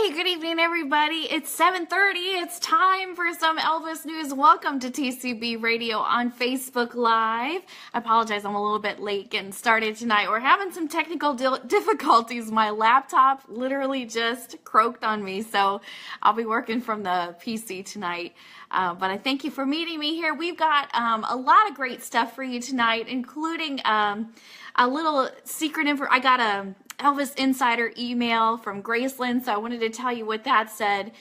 Hey, good evening, everybody. It's 7:30. It's time for some Elvis news. Welcome to TCB Radio on Facebook Live. I apologize, I'm a little bit late getting started tonight. We're having some technical difficulties. My laptop literally just croaked on me, so I'll be working from the PC tonight. But I thank you for meeting me here. We've got a lot of great stuff for you tonight, including a little secret info. I got a Elvis Insider email from Graceland, so I wanted to tell you what that said.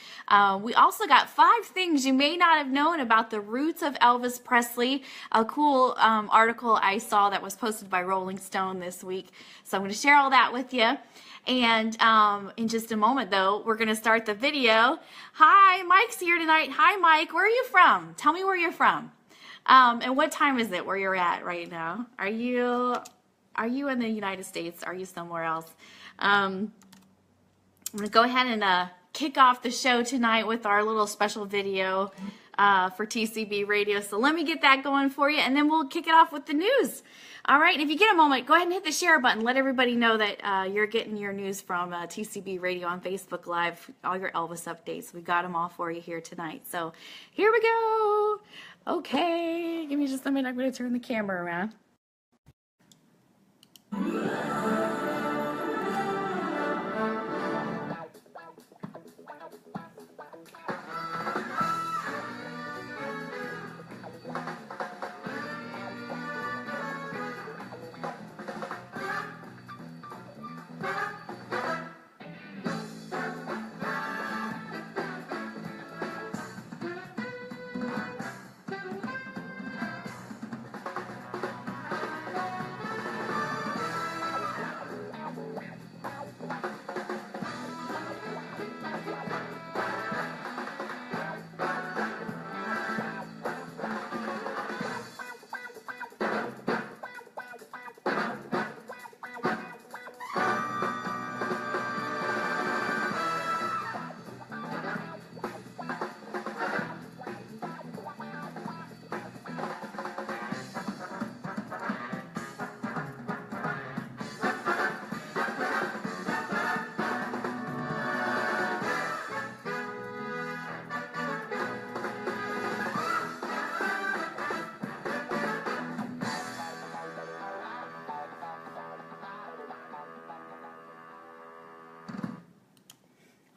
We also got 5 things you may not have known about the roots of Elvis Presley, a cool article I saw that was posted by Rolling Stone this week. So I'm going to share all that with you. And in just a moment, though, we're going to start the video. Hi, Mike's here tonight. Hi, Mike. Where are you from? Tell me where you're from. And what time is it where you're at right now? Are you in the United States? Are you somewhere else? I'm going to go ahead and kick off the show tonight with our little special video for TCB Radio. So let me get that going for you, and then we'll kick it off with the news. All right, if you get a moment, go ahead and hit the share button. Let everybody know that you're getting your news from TCB Radio on Facebook Live, all your Elvis updates. We've got them all for you here tonight. So here we go. Okay, give me just a minute. I'm going to turn the camera around.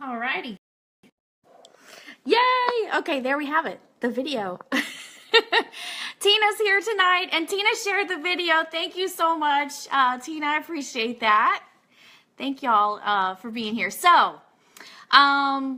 Alrighty. Yay! Okay, there we have it. The video. Tina's here tonight, and Tina shared the video. Thank you so much, Tina. I appreciate that. Thank y'all for being here. So,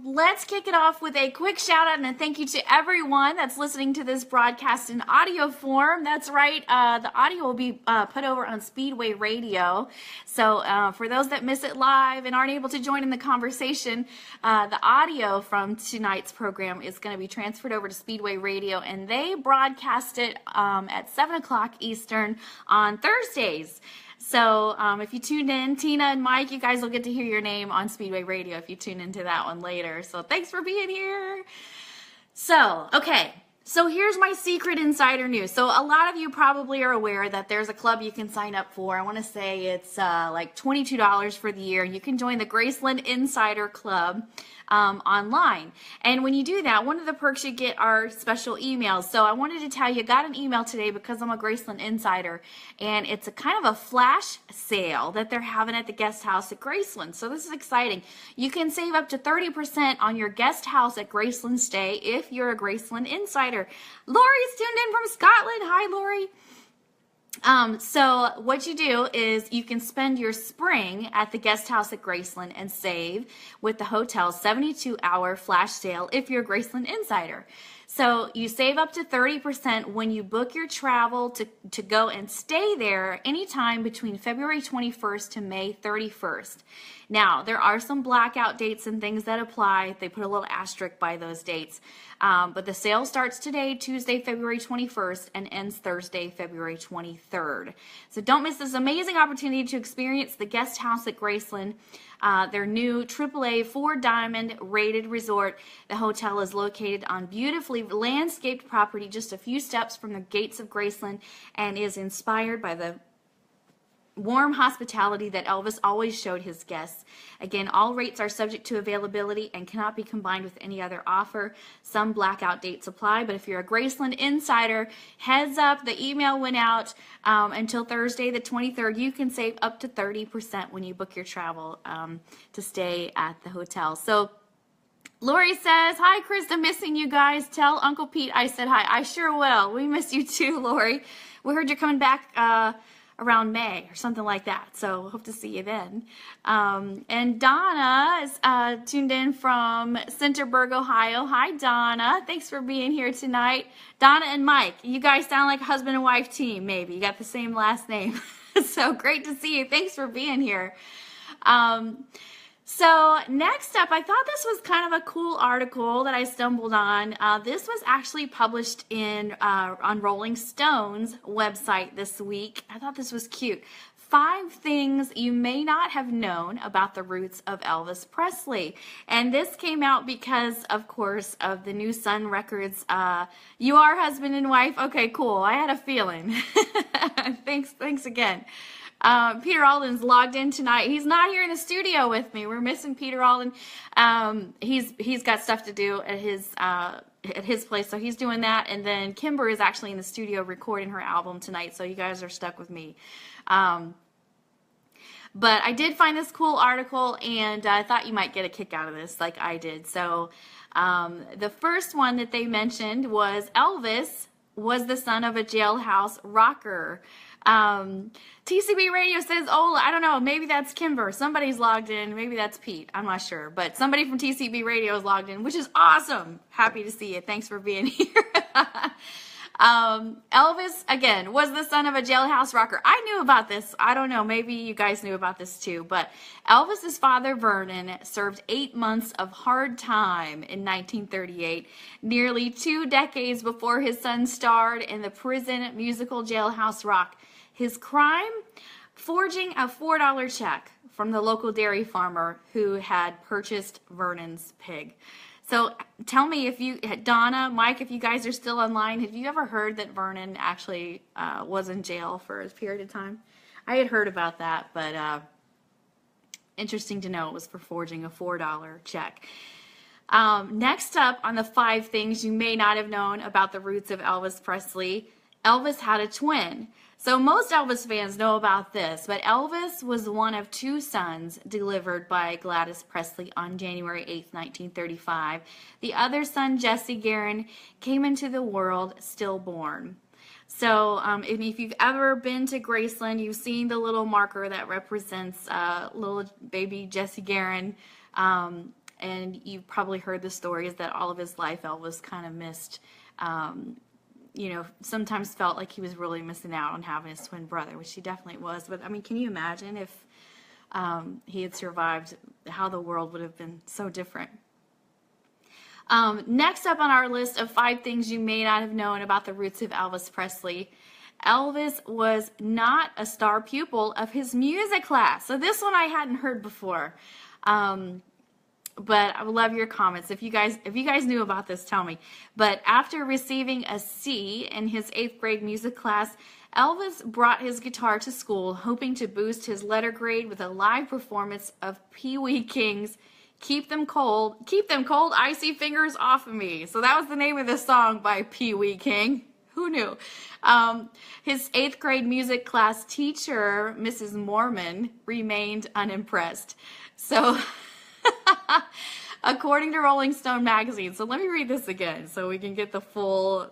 let's kick it off with a quick shout out and a thank you to everyone that's listening to this broadcast in audio form. That's right. The audio will be put over on Speedway Radio. So for those that miss it live and aren't able to join in the conversation, the audio from tonight's program is going to be transferred over to Speedway Radio, and they broadcast it at 7 o'clock Eastern on Thursdays. So if you tuned in, Tina and Mike, you guys will get to hear your name on Speedway Radio if you tune into that one later. So thanks for being here. So, okay. So here's my secret insider news. So a lot of you probably are aware that there's a club you can sign up for. I want to say it's like $22 for the year. You can join the Graceland Insider Club online. And when you do that, one of the perks you get are special emails. So I wanted to tell you, I got an email today because I'm a Graceland Insider, and it's a kind of a flash sale that they're having at the guest house at Graceland. So this is exciting. You can save up to 30% on your guest house at Graceland stay if you're a Graceland Insider. Lori's tuned in from Scotland. Hi, Lori. So what you do is you can spend your spring at the guest house at Graceland and save with the hotel's 72-hour flash sale if you're a Graceland Insider. So you save up to 30% when you book your travel to go and stay there anytime between February 21st to May 31st. Now, there are some blackout dates and things that apply. They put a little asterisk by those dates. But the sale starts today, Tuesday, February 21st, and ends Thursday, February 23rd. So don't miss this amazing opportunity to experience the guest house at Graceland, their new AAA 4-diamond rated resort. The hotel is located on beautifully landscaped property just a few steps from the gates of Graceland and is inspired by the warm hospitality that Elvis always showed his guests. Again, all rates are subject to availability and cannot be combined with any other offer. Some blackout dates apply, but if you're a Graceland insider, heads up, the email went out until Thursday the 23rd. You can save up to 30% when you book your travel to stay at the hotel. So Lori says, hi, Krista, missing you guys. Tell Uncle Pete I said hi. I sure will. We miss you too, Lori. We heard you're coming back around May or something like that. So hope to see you then. And Donna is tuned in from Centerburg, Ohio. Hi, Donna. Thanks for being here tonight. Donna and Mike, you guys sound like a husband and wife team, maybe. You got the same last name. So great to see you. Thanks for being here. So next up, I thought this was kind of a cool article that I stumbled on. This was actually published on Rolling Stone's website this week. I thought this was cute. 5 things you may not have known about the roots of Elvis Presley. And this came out because, of course, of the new Sun Records. You are husband and wife? Okay, cool. I had a feeling. Thanks again. Peter Alden's logged in tonight. He's not here in the studio with me. We're missing Peter Alden. He's got stuff to do at his place, so he's doing that. And then Kimber is actually in the studio recording her album tonight, so you guys are stuck with me. But I did find this cool article, and I thought you might get a kick out of this, like I did. So the first one that they mentioned was Elvis was the son of a jailhouse rocker. TCB Radio says, oh, I don't know, maybe that's Kimber. Somebody's logged in. Maybe that's Pete. I'm not sure. But somebody from TCB Radio is logged in, which is awesome. Happy to see you. Thanks for being here. Elvis, again, was the son of a jailhouse rocker. I knew about this. I don't know. Maybe you guys knew about this too. But Elvis's father, Vernon, served 8 months of hard time in 1938, nearly 2 decades before his son starred in the prison musical Jailhouse Rock. His crime? Forging a $4 check from the local dairy farmer who had purchased Vernon's pig. So tell me if you, Donna, Mike, if you guys are still online, have you ever heard that Vernon actually was in jail for a period of time? I had heard about that, but interesting to know it was for forging a $4 check. Next up on the 5 things you may not have known about the roots of Elvis Presley, Elvis had a twin. So most Elvis fans know about this, but Elvis was one of 2 sons delivered by Gladys Presley on January 8th, 1935. The other son, Jesse Guerin, came into the world stillborn. So if you've ever been to Graceland, you've seen the little marker that represents little baby Jesse Guerin, and you've probably heard the stories that all of his life Elvis kind of missed. Sometimes felt like he was really missing out on having his twin brother, which he definitely was. But, I mean, can you imagine if he had survived, how the world would have been so different? Next up on our list of 5 things you may not have known about the roots of Elvis Presley, Elvis was not a star pupil of his music class. So this one I hadn't heard before. But I would love your comments. If you guys knew about this, tell me. But after receiving a C in his 8th grade music class, Elvis brought his guitar to school, hoping to boost his letter grade with a live performance of Pee Wee King's Keep Them Cold, Icy Fingers Off of Me. So that was the name of the song by Pee Wee King. Who knew? His 8th grade music class teacher, Mrs. Mormon, remained unimpressed. So... According to Rolling Stone magazine, so let me read this again so we can get the full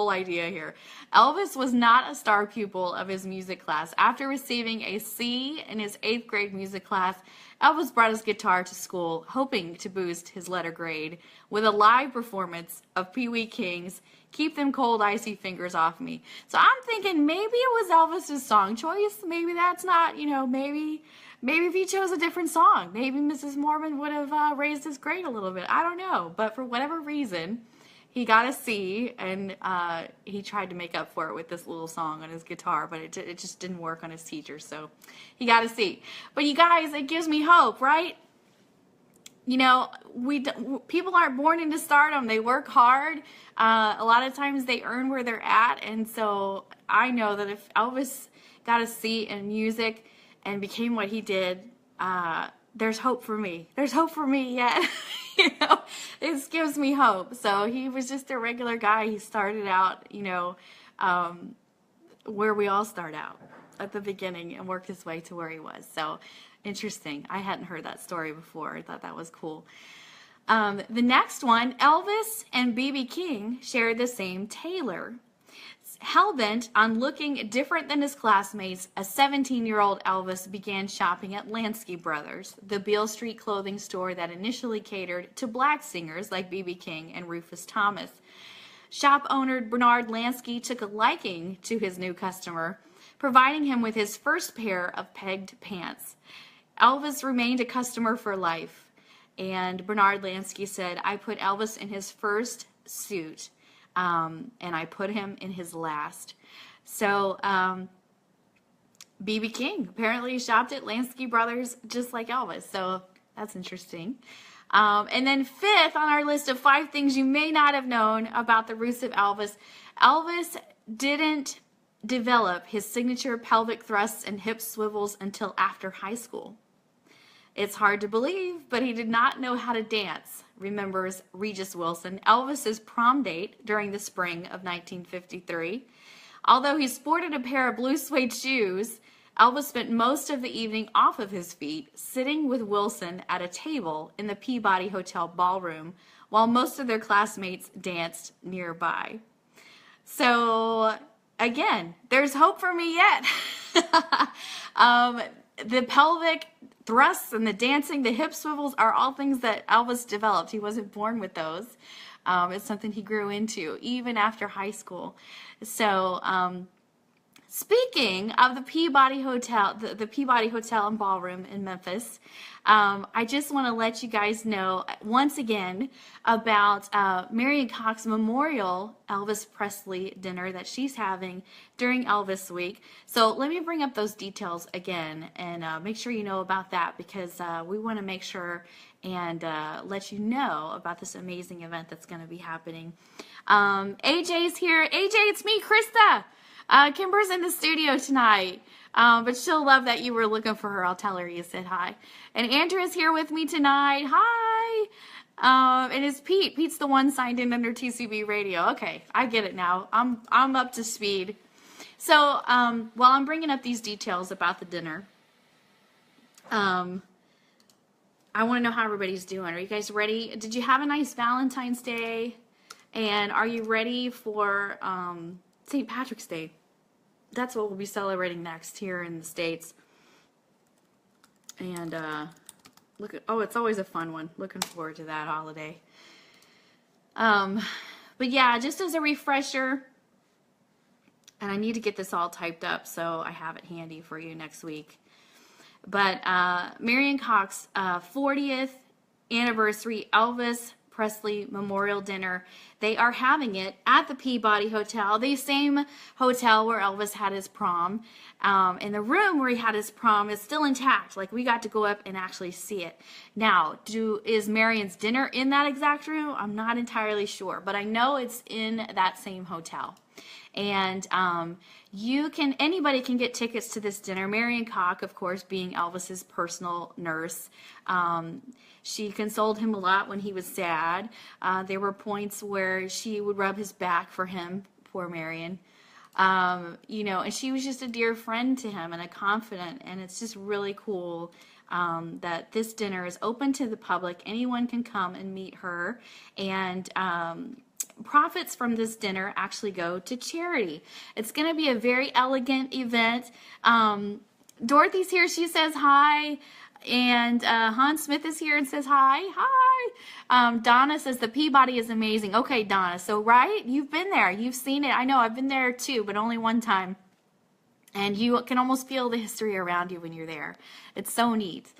idea here. Elvis was not a star pupil of his music class. After receiving a C in his 8th grade music class, Elvis brought his guitar to school, hoping to boost his letter grade with a live performance of Pee Wee King's Keep Them Cold, Icy Fingers Off Me. So I'm thinking maybe it was Elvis's song choice. Maybe that's not, maybe if he chose a different song, maybe Mrs. Mormon would have raised his grade a little bit. I don't know. But for whatever reason, he got a C, and he tried to make up for it with this little song on his guitar, but it just didn't work on his teacher, so he got a C. But you guys, it gives me hope, right? People aren't born into stardom. They work hard. A lot of times they earn where they're at, and so I know that if Elvis got a seat in music, and became what he did, there's hope for me. There's hope for me yet. You know, it gives me hope. So he was just a regular guy. He started out, you know, where we all start out at the beginning and worked his way to where he was. So interesting. I hadn't heard that story before. I thought that was cool. The next one, Elvis and B.B. King shared the same tailor. Hellbent on looking different than his classmates, a 17-year-old Elvis began shopping at Lansky Brothers, the Beale Street clothing store that initially catered to black singers like B.B. King and Rufus Thomas. Shop owner Bernard Lansky took a liking to his new customer, providing him with his first pair of pegged pants. Elvis remained a customer for life, and Bernard Lansky said, "I put Elvis in his first suit, and I put him in his last." So B.B. King apparently shopped at Lansky Brothers just like Elvis, so that's interesting. And then fifth on our list of 5 things you may not have known about the roots of Elvis, Elvis didn't develop his signature pelvic thrusts and hip swivels until after high school. It's hard to believe, but he did not know how to dance, remembers Regis Wilson, Elvis's prom date during the spring of 1953. Although he sported a pair of blue suede shoes, Elvis spent most of the evening off of his feet, sitting with Wilson at a table in the Peabody Hotel ballroom, while most of their classmates danced nearby. So, again, there's hope for me yet. The pelvic thrusts and the dancing, the hip swivels are all things that Elvis developed. He wasn't born with those. It's something he grew into even after high school. So, speaking of the Peabody Hotel, the Peabody Hotel and Ballroom in Memphis, I just want to let you guys know once again about Marion Cox Memorial Elvis Presley dinner that she's having during Elvis Week. So let me bring up those details again and make sure you know about that, because we want to make sure and let you know about this amazing event that's going to be happening. AJ's here. AJ, it's me, Krista. Kimber's in the studio tonight, but she'll love that you were looking for her. I'll tell her you said hi. And Andrea's here with me tonight. Hi. And it's Pete. Pete's the one signed in under TCB Radio. Okay, I get it now. I'm up to speed. So while I'm bringing up these details about the dinner, I want to know how everybody's doing. Are you guys ready? Did you have a nice Valentine's Day? And are you ready for St. Patrick's Day? That's what we'll be celebrating next here in the States. And it's always a fun one. Looking forward to that holiday. But yeah, just as a refresher, and I need to get this all typed up so I have it handy for you next week. But Marion Cox 40th anniversary Elvis Presley Memorial Dinner. They are having it at the Peabody Hotel, the same hotel where Elvis had his prom. And the room where he had his prom is still intact. Like, we got to go up and actually see it. Now, is Marion's dinner in that exact room? I'm not entirely sure, but I know it's in that same hotel. And anybody can get tickets to this dinner. Marion Cox, of course, being Elvis's personal nurse. She consoled him a lot when he was sad. There were points where she would rub his back for him, poor Marion. And she was just a dear friend to him and a confidant. And it's just really cool that this dinner is open to the public. Anyone can come and meet her. And profits from this dinner actually go to charity. It's going to be a very elegant event. Dorothy's here. She says hi. And Hans Smith is here and says hi. Hi. Donna says the Peabody is amazing. Okay, Donna. So, right? You've been there. You've seen it. I know. I've been there too, but only one time. And you can almost feel the history around you when you're there. It's so neat.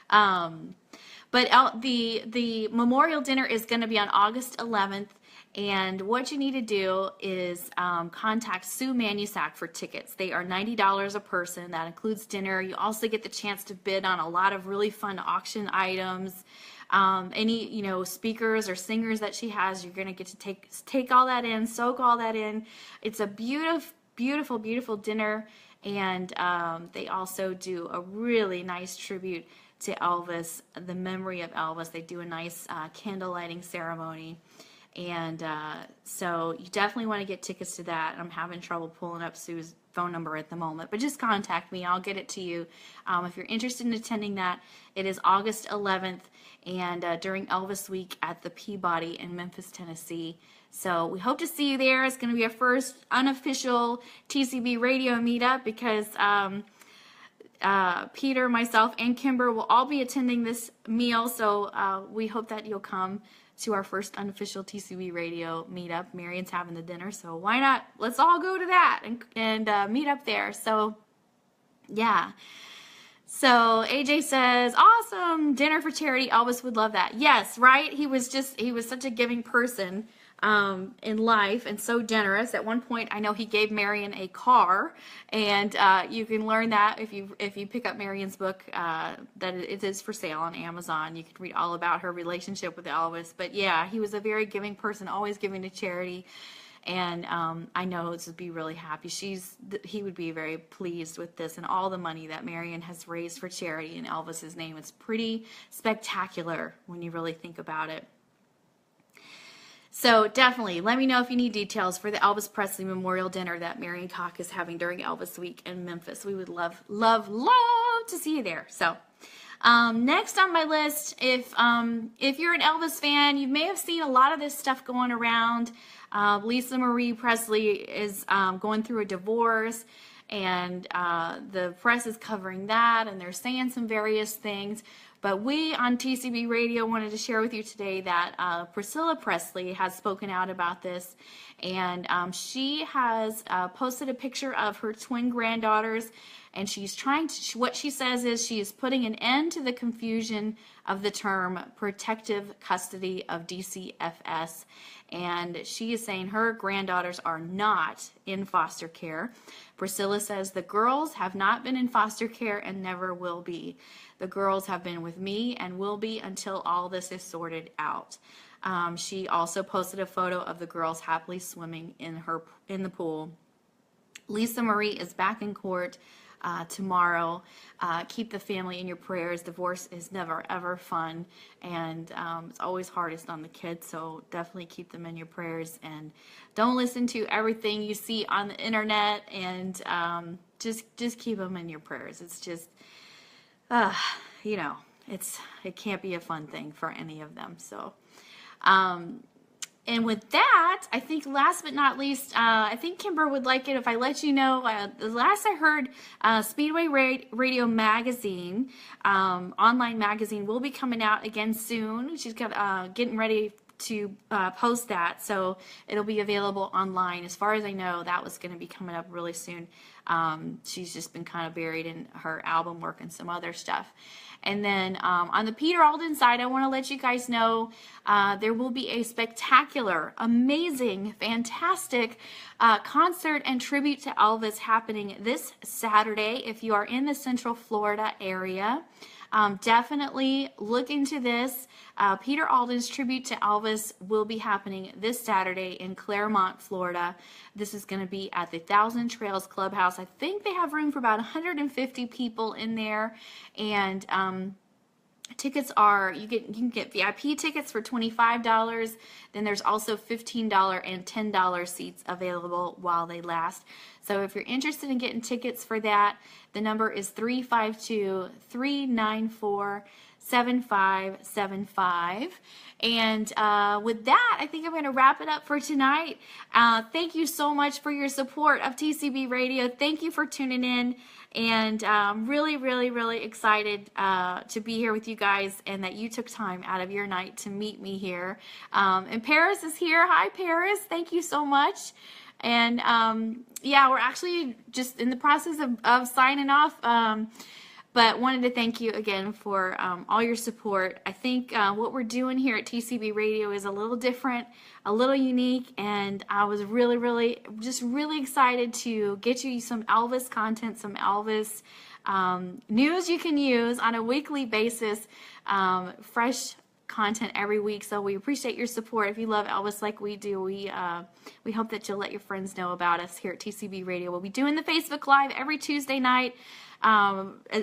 But the memorial dinner is going to be on August 11th. And what you need to do is contact Sue Manusac for tickets. They are $90 a person. That includes dinner. You also get the chance to bid on a lot of really fun auction items. Any speakers or singers that she has, you're going to get to take all that in, soak all that in. It's a beautiful, beautiful, beautiful dinner. And they also do a really nice tribute to Elvis, the memory of Elvis. They do a nice candle lighting ceremony. And so you definitely want to get tickets to that. I'm having trouble pulling up Sue's phone number at the moment, but just contact me. I'll get it to you. If you're interested in attending that, it is August 11th and during Elvis Week at the Peabody in Memphis, Tennessee. So we hope to see you there. It's going to be our first unofficial TCB radio meetup because Peter, myself, and Kimber will all be attending this meal. So we hope that you'll come to our first unofficial TCB radio meetup. Marion's having the dinner, so why not? Let's all go to that and meet up there. So, yeah. So AJ says, awesome, dinner for charity. Elvis would love that. Yes, right? He was such a giving person in life and so generous. At one point, I know he gave Marion a car, and you can learn that if you pick up Marion's book that it is for sale on Amazon. You can read all about her relationship with Elvis. But yeah, he was a very giving person, always giving to charity. And I know this would be really happy. He would be very pleased with this and all the money that Marion has raised for charity in Elvis's name. It's pretty spectacular when you really think about it. So definitely let me know if you need details for the Elvis Presley Memorial Dinner that Marion Cock is having during Elvis Week in Memphis. We would love, love, love to see you there. So next on my list, if you're an Elvis fan, you may have seen a lot of this stuff going around. Lisa Marie Presley is going through a divorce, and the press is covering that, and they're saying some various things. But we on TCB Radio wanted to share with you today that Priscilla Presley has spoken out about this, and she has posted a picture of her twin granddaughters, and she's what she says is she is putting an end to the confusion of the term protective custody of DCFS, and she is saying her granddaughters are not in foster care. Priscilla says the girls have not been in foster care and never will be. The girls have been with me and will be until all this is sorted out. She also posted a photo of the girls happily swimming in the pool. Lisa Marie is back in court tomorrow. Keep the family in your prayers. Divorce is never ever fun, and it's always hardest on the kids, so definitely keep them in your prayers, and don't listen to everything you see on the internet, and just keep them in your prayers. It's just it can't be a fun thing for any of them. So and with that, I think last but not least, I think Kimber would like it if I let you know, the last I heard, Speedway Radio Magazine, online magazine, will be coming out again soon. She's got getting ready to post that, so it'll be available online. As far as I know, that was going to be coming up really soon. She's just been kind of buried in her album work and some other stuff. And then on the Peter Alden side, I want to let you guys know there will be a spectacular, amazing, fantastic concert and tribute to Elvis happening this Saturday. If you are in the Central Florida area, definitely look into this. Peter Alden's tribute to Elvis will be happening this Saturday in Claremont, Florida. This is going to be at the Thousand Trails Clubhouse. I think they have room for about 150 people in there, and tickets are, you can get VIP tickets for $25. Then there's also $15 and $10 seats available while they last. So if you're interested in getting tickets for that, the number is 352-394-7575. And with that, I think I'm going to wrap it up for tonight. Thank you so much for your support of TCB Radio. Thank you for tuning in. And really, really, really excited to be here with you guys, and that you took time out of your night to meet me here. And Paris is here. Hi, Paris. Thank you so much. And yeah, we're actually just in the process of signing off. But wanted to thank you again for all your support. I think what we're doing here at TCB Radio is a little different, a little unique, and I was really, really, just really excited to get you some Elvis content, some Elvis news you can use on a weekly basis, fresh content every week. So we appreciate your support. If you love Elvis like we do, we hope that you'll let your friends know about us here at TCB Radio. We'll be doing the Facebook Live every Tuesday night,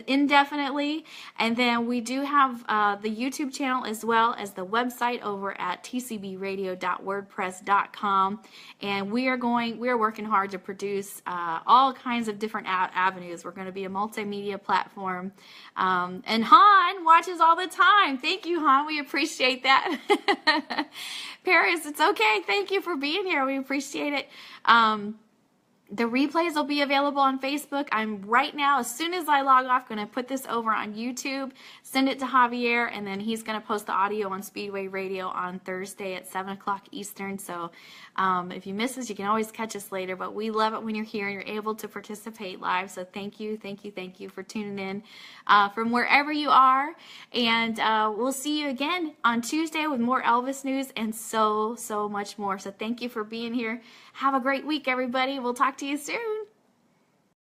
indefinitely, and then we do have the YouTube channel as well as the website over at tcbradio.wordpress.com, and we are working hard to produce all kinds of different avenues. We're going to be a multimedia platform, and Han watches all the time. Thank you, Han. We appreciate that. Paris, it's okay. Thank you for being here. We appreciate it. The replays will be available on Facebook. I'm right now, as soon as I log off, going to put this over on YouTube, send it to Javier, and then he's going to post the audio on Speedway Radio on Thursday at 7 o'clock Eastern. So if you miss us, you can always catch us later. But we love it when you're here and you're able to participate live. So thank you for tuning in from wherever you are. And we'll see you again on Tuesday with more Elvis news and so much more. So thank you for being here. Have a great week, everybody. We'll talk to you soon.